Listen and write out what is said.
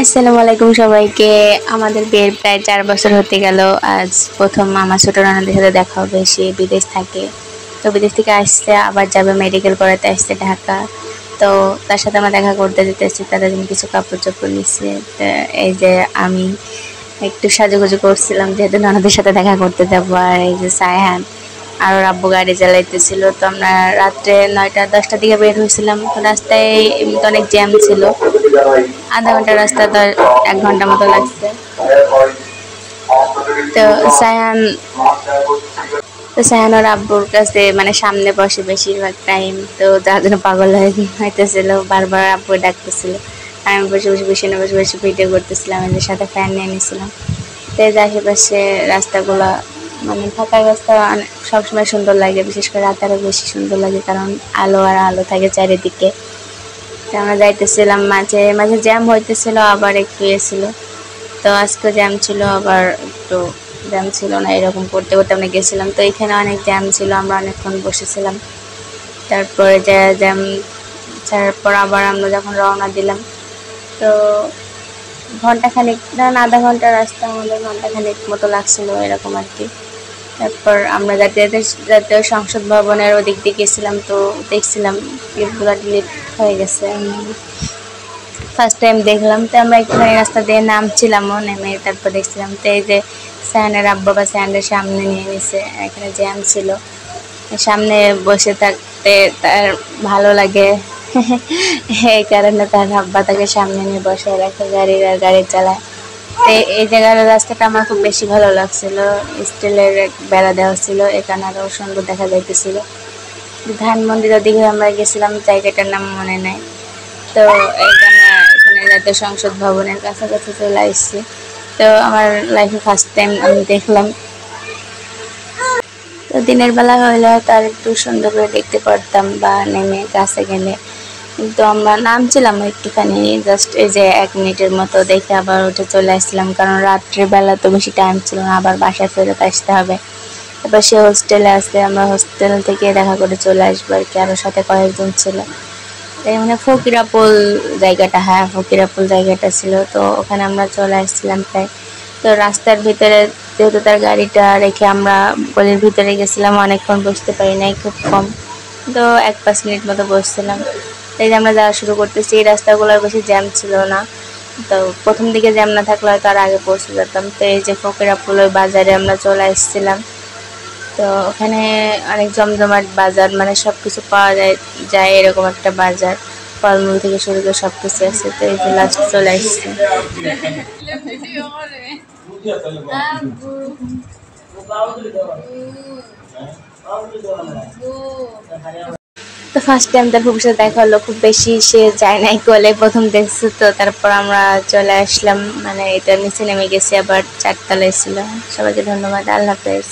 আসসালামু আলাইকুম সবাইকে। আমাদের বিয়ের প্রায় 4 বছর হতে গেল। আজ প্রথম আমার ছোট ননদের সাথে দেখা হবে। সে বিদেশ থাকে, তো বিদেশ থেকে আসছে, আবার যাবে মেডিকেল করাতে আসছে ঢাকা। তো তার সাথে আমরা দেখা করতে যেতেছি, তাদের জন্য কিছু কাপড় চোপড় নিচ্ছে। এই যে আমি একটু সাজুগুজু করছিলাম যেহেতু ননদের সাথে দেখা করতে যাবো। আর এই যে সায়হান আর ওর আব্বু গাড়ি চালাইতেছিল। তো আমরা রাত্রে 9টা-10টার দিকে বের হয়েছিলাম। তো রাস্তায় এমনিতে অনেক জ্যাম ছিল, আধা ঘন্টা রাস্তা, তো 1 ঘন্টা মতো লাগছে। তো সায়ান ওর আব্বুর কাছে মানে সামনে বসে বেশিরভাগ টাইম, তো যার জন্য পাগল হইতেছিল, বারবার আব্বু ডাকতেছিল। আমি বসে বসে বসে বসে বসে ভিডিও করতেছিলাম, এদের সাথে ফ্যান নিয়ে নিয়েছিলাম। তো এই যে আশেপাশে রাস্তাগুলো মানে ফাঁকা রাস্তা সবসময় সুন্দর লাগে, বিশেষ করে রাতে আরও বেশি সুন্দর লাগে, কারণ আলো আর আলো থাকে চারিদিকে। তো আমরা যাইতেছিলাম, মাঝে মাঝে জ্যাম হইতেছিল, আবার একটু ছিল। তো আজকে জ্যাম ছিল, আবার একটু জ্যাম ছিল না, এরকম করতে করতে আমরা গেছিলাম। তো এখানে অনেক জ্যাম ছিল, আমরা অনেকক্ষণ বসেছিলাম। তারপরে জ্যাম ছাড়ার পর আবার আমরা যখন রওনা দিলাম, তো ঘন্টাখানেক না আধা ঘন্টা রাস্তা, আমাদের ঘন্টাখানেক মতো লাগছিল এরকম আর কি। তারপর আমরা জাতীয় সংসদ ভবনের ওদিক দিয়ে গেছিলাম। তো দেখছিলাম ক্লিপগুলো ডিলিট হয়ে গেছে, ফার্স্ট টাইম দেখলাম। তো আমরা একটুখানি রাস্তা দিয়ে নামছিলামও, নেমে তারপর দেখছিলাম। তো এই যে সায়ানের আব্বা বা সায়ানের সামনে নিয়ে নিছে, এখানে জ্যাম ছিল, সামনে বসে থাকতে তার ভালো লাগে এই কারণে তার আব্বা তাকে সামনে নিয়ে বসে রাখে গাড়ির, আর গাড়ি চালায়। তো এই জায়গার রাস্তাটা আমার খুব বেশি ভালো লাগছিল, স্টিলের বেড়া দেওয়া ছিল, এখানে আরও সুন্দর দেখা যাইতেছিল। ধানমন্ডির দিকে আমরা গেছিলাম, জায়গাটার নাম মনে নেই। তো এখানে জাতীয় সংসদ ভবনের কাছাকাছি চলে আসছি। তো আমার লাইফে ফার্স্ট টাইম আমি দেখলাম। তো দিনের বেলা হইলে তার একটু সুন্দর করে দেখতে পারতাম বা নেমে কাছে গেলে, কিন্তু আমরা নামছিলাম একটুখানি, জাস্ট এই যে 1 মিনিটের মতো দেখে আবার উঠে চলে আসছিলাম, কারণ রাত্রিবেলা তো বেশি টাইম ছিল না, আবার বাসায় ফেরত আসতে হবে। তারপর সে হোস্টেলে আসলে আমরা হোস্টেল থেকে দেখা করে চলে আসবো আর কি, আরও সাথে কয়েকজন ছিল। মানে ফকিরাপুল জায়গাটা, হ্যাঁ ফকিরাপুল জায়গাটা ছিল। তো ওখানে আমরা চলে আসছিলাম প্রায়। তো রাস্তার ভিতরে যেহেতু তার গাড়িটা রেখে আমরা গলির ভিতরে গেছিলাম, অনেকক্ষণ বসতে পারি নাই, খুব কম, তো 1-5 মিনিট মতো বসছিলাম। এই যে আমরা যাওয়া শুরু করতেছি, এই রাস্তাগুলোর বেশি জ্যাম ছিল না। তো প্রথম দিকে জ্যাম না থাকলে হয়তো আর আগে পৌঁছে যেতাম। তো এই যে ফকিরাপুল ওই বাজারে আমরা চলে আসছিলাম। তো ওখানে অনেক জমজমাট বাজার, মানে সব কিছু পাওয়া যায় এরকম একটা বাজার, ফলমূল থেকে শুরু করে সব কিছু আছে। তো এই যে লাস্ট চলে আসছে। তো ফার্স্ট টাইম তার ভবিষ্যৎ দেখা হলো, খুব বেশি সে যায় নাই কোলে, প্রথম দেখছি। তো তারপর আমরা চলে আসলাম, মানে এটা নিচে নেমে গেছি, আবার 4 তলায় ছিল। সবাইকে ধন্যবাদ, আল্লাহ হাফেজ।